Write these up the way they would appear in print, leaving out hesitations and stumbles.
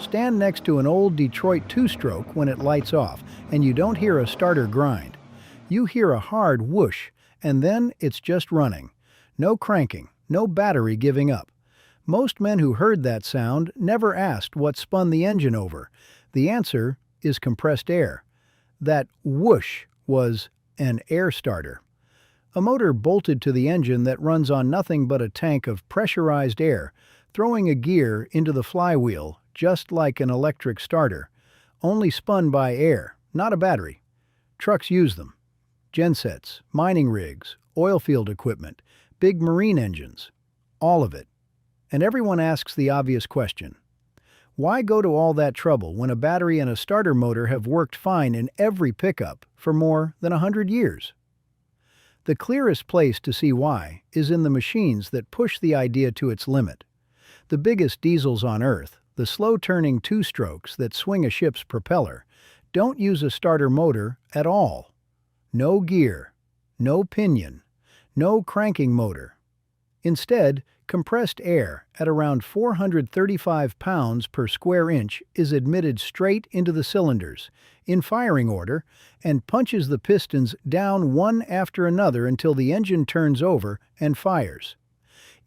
Stand next to an old Detroit two-stroke when it lights off, and you don't hear a starter grind. You hear a hard whoosh, and then it's just running. No cranking, no battery giving up. Most men who heard that sound never asked what spun the engine over. The answer is compressed air. That whoosh was an air starter. A motor bolted to the engine that runs on nothing but a tank of pressurized air, throwing a gear into the flywheel just like an electric starter, only spun by air, not a battery. Trucks use them. Gensets, mining rigs, oil field equipment, big marine engines, all of it. And everyone asks the obvious question. Why go to all that trouble when a battery and a starter motor have worked fine in every pickup for more than 100 years? The clearest place to see why is in the machines that push the idea to its limit. The biggest diesels on Earth, the slow-turning two-strokes that swing a ship's propeller, don't use a starter motor at all. No gear, no pinion, no cranking motor. Instead, compressed air at around 435 pounds per square inch is admitted straight into the cylinders, in firing order, and punches the pistons down one after another until the engine turns over and fires.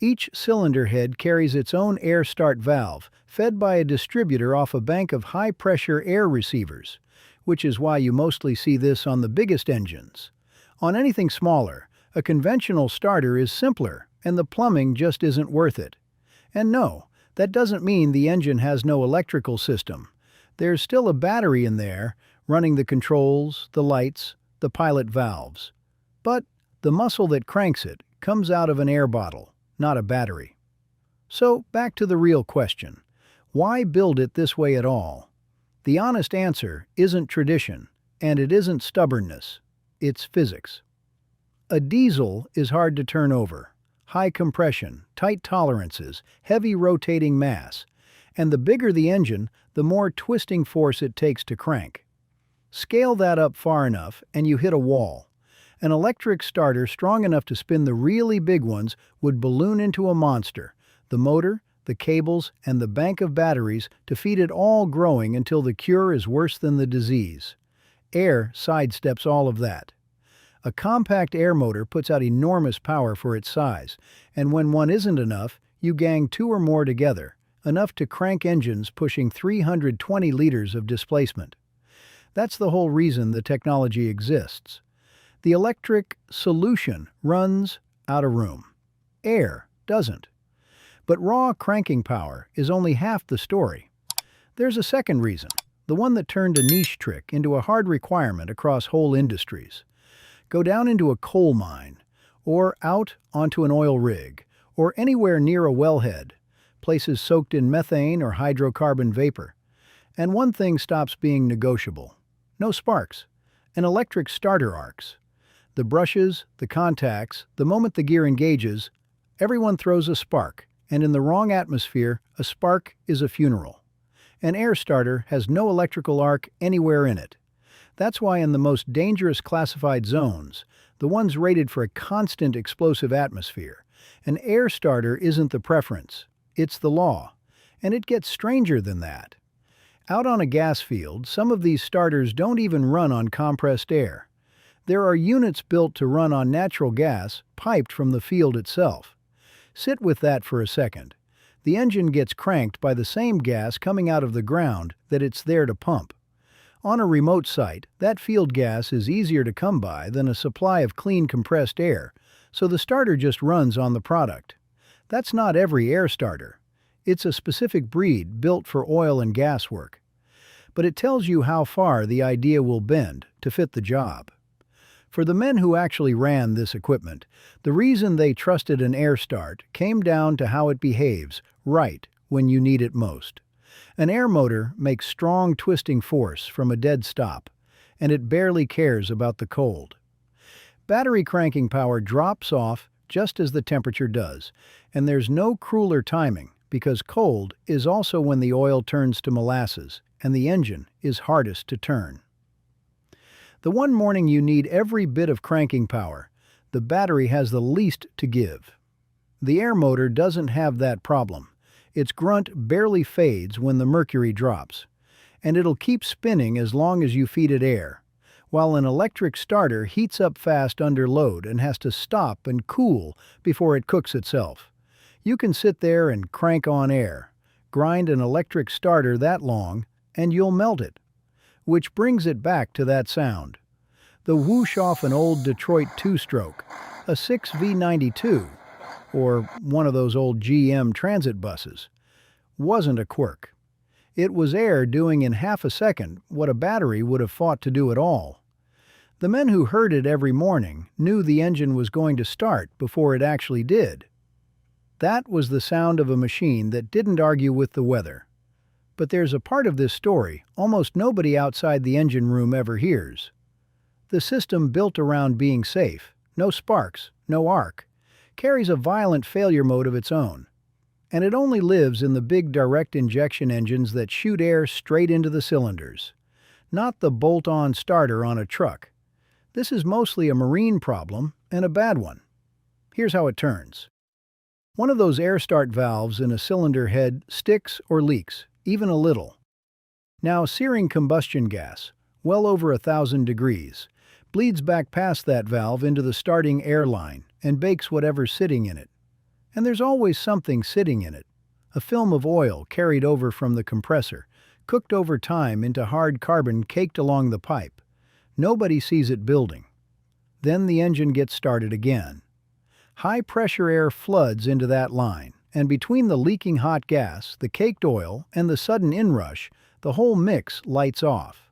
Each cylinder head carries its own air start valve, fed by a distributor off a bank of high-pressure air receivers, which is why you mostly see this on the biggest engines. On anything smaller, a conventional starter is simpler, and the plumbing just isn't worth it. And no, that doesn't mean the engine has no electrical system. There's still a battery in there, running the controls, the lights, the pilot valves. But the muscle that cranks it comes out of an air bottle, not a battery. So back to the real question. Why build it this way at all? The honest answer isn't tradition, and it isn't stubbornness. It's physics. A diesel is hard to turn over. High compression, tight tolerances, heavy rotating mass. And the bigger the engine, the more twisting force it takes to crank. Scale that up far enough, and you hit a wall. An electric starter strong enough to spin the really big ones would balloon into a monster. The motor, the cables, and the bank of batteries to feed it all growing until the cure is worse than the disease. Air sidesteps all of that. A compact air motor puts out enormous power for its size, and when one isn't enough, you gang two or more together, enough to crank engines pushing 320 liters of displacement. That's the whole reason the technology exists. The electric solution runs out of room. Air doesn't. But raw cranking power is only half the story. There's a second reason, the one that turned a niche trick into a hard requirement across whole industries. Go down into a coal mine, or out onto an oil rig, or anywhere near a wellhead, places soaked in methane or hydrocarbon vapor. And one thing stops being negotiable. No sparks. An electric starter arcs. The brushes, the contacts, the moment the gear engages, everyone throws a spark, and in the wrong atmosphere, a spark is a funeral. An air starter has no electrical arc anywhere in it. That's why in the most dangerous classified zones, the ones rated for a constant explosive atmosphere, an air starter isn't the preference, it's the law. And it gets stranger than that. Out on a gas field, some of these starters don't even run on compressed air. There are units built to run on natural gas, piped from the field itself. Sit with that for a second. The engine gets cranked by the same gas coming out of the ground that it's there to pump. On a remote site, that field gas is easier to come by than a supply of clean compressed air, so the starter just runs on the product. That's not every air starter. It's a specific breed built for oil and gas work. But it tells you how far the idea will bend to fit the job. For the men who actually ran this equipment, the reason they trusted an air start came down to how it behaves right when you need it most. An air motor makes strong twisting force from a dead stop, and it barely cares about the cold. Battery cranking power drops off just as the temperature does, and there's no crueler timing because cold is also when the oil turns to molasses and the engine is hardest to turn. The one morning you need every bit of cranking power, the battery has the least to give. The air motor doesn't have that problem. Its grunt barely fades when the mercury drops, and it'll keep spinning as long as you feed it air, while an electric starter heats up fast under load and has to stop and cool before it cooks itself. You can sit there and crank on air, grind an electric starter that long, and you'll melt it. Which brings it back to that sound. The whoosh off an old Detroit two-stroke, a 6V92, or one of those old GM transit buses, wasn't a quirk. It was air doing in half a second what a battery would have fought to do at all. The men who heard it every morning knew the engine was going to start before it actually did. That was the sound of a machine that didn't argue with the weather. But there's a part of this story almost nobody outside the engine room ever hears. The system built around being safe, no sparks, no arc, carries a violent failure mode of its own. And it only lives in the big direct injection engines that shoot air straight into the cylinders, not the bolt-on starter on a truck. This is mostly a marine problem, and a bad one. Here's how it turns. One of those air start valves in a cylinder head sticks or leaks, even a little. Now searing combustion gas, well over 1,000 degrees, bleeds back past that valve into the starting airline and bakes whatever's sitting in it. And there's always something sitting in it. A film of oil carried over from the compressor, cooked over time into hard carbon caked along the pipe. Nobody sees it building. Then the engine gets started again. High-pressure air floods into that line, and between the leaking hot gas, the caked oil, and the sudden inrush, the whole mix lights off.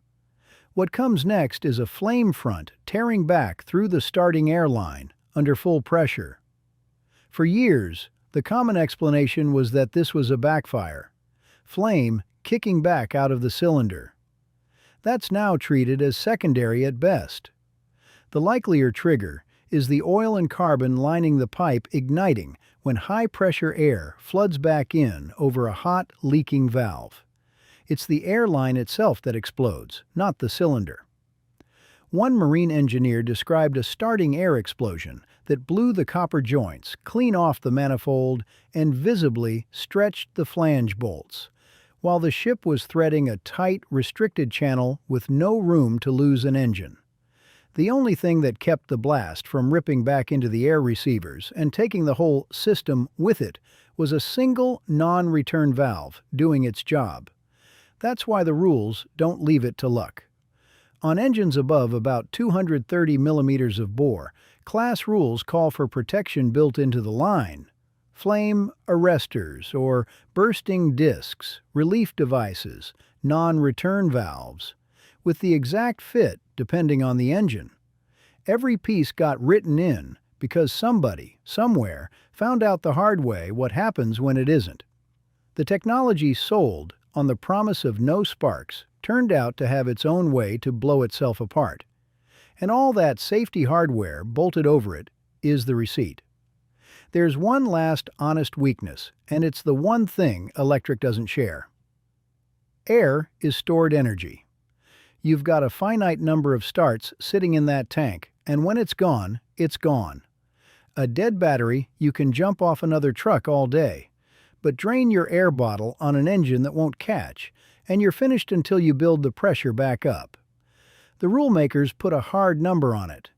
What comes next is a flame front tearing back through the starting airline under full pressure. For years, the common explanation was that this was a backfire, flame kicking back out of the cylinder. That's now treated as secondary at best. The likelier trigger is the oil and carbon lining the pipe igniting when high-pressure air floods back in over a hot, leaking valve. It's the airline itself that explodes, not the cylinder. One marine engineer described a starting air explosion that blew the copper joints clean off the manifold and visibly stretched the flange bolts, while the ship was threading a tight, restricted channel with no room to lose an engine. The only thing that kept the blast from ripping back into the air receivers and taking the whole system with it was a single non-return valve doing its job. That's why the rules don't leave it to luck. On engines above about 230 millimeters of bore, class rules call for protection built into the line. Flame arresters or bursting discs, relief devices, non-return valves, with the exact fit depending on the engine. Every piece got written in because somebody, somewhere, found out the hard way what happens when it isn't. The technology sold on the promise of no sparks turned out to have its own way to blow itself apart. And all that safety hardware bolted over it is the receipt. There's one last honest weakness, and it's the one thing electric doesn't share. Air is stored energy. You've got a finite number of starts sitting in that tank, and when it's gone, it's gone. A dead battery, you can jump off another truck all day, but drain your air bottle on an engine that won't catch, and you're finished until you build the pressure back up. The rule makers put a hard number on it.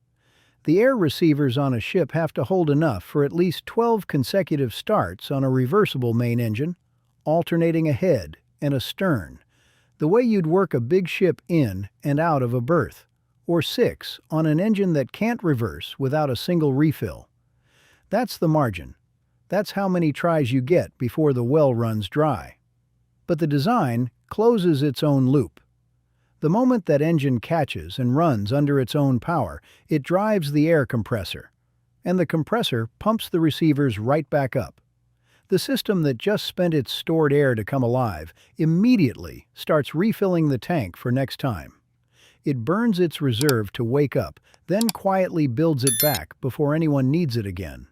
The air receivers on a ship have to hold enough for at least 12 consecutive starts on a reversible main engine, alternating a head and a stern, the way you'd work a big ship in and out of a berth, or 6 on an engine that can't reverse without a single refill. That's the margin. That's how many tries you get before the well runs dry. But the design closes its own loop. The moment that engine catches and runs under its own power, it drives the air compressor, and the compressor pumps the receivers right back up. The system that just spent its stored air to come alive immediately starts refilling the tank for next time. It burns its reserve to wake up, then quietly builds it back before anyone needs it again.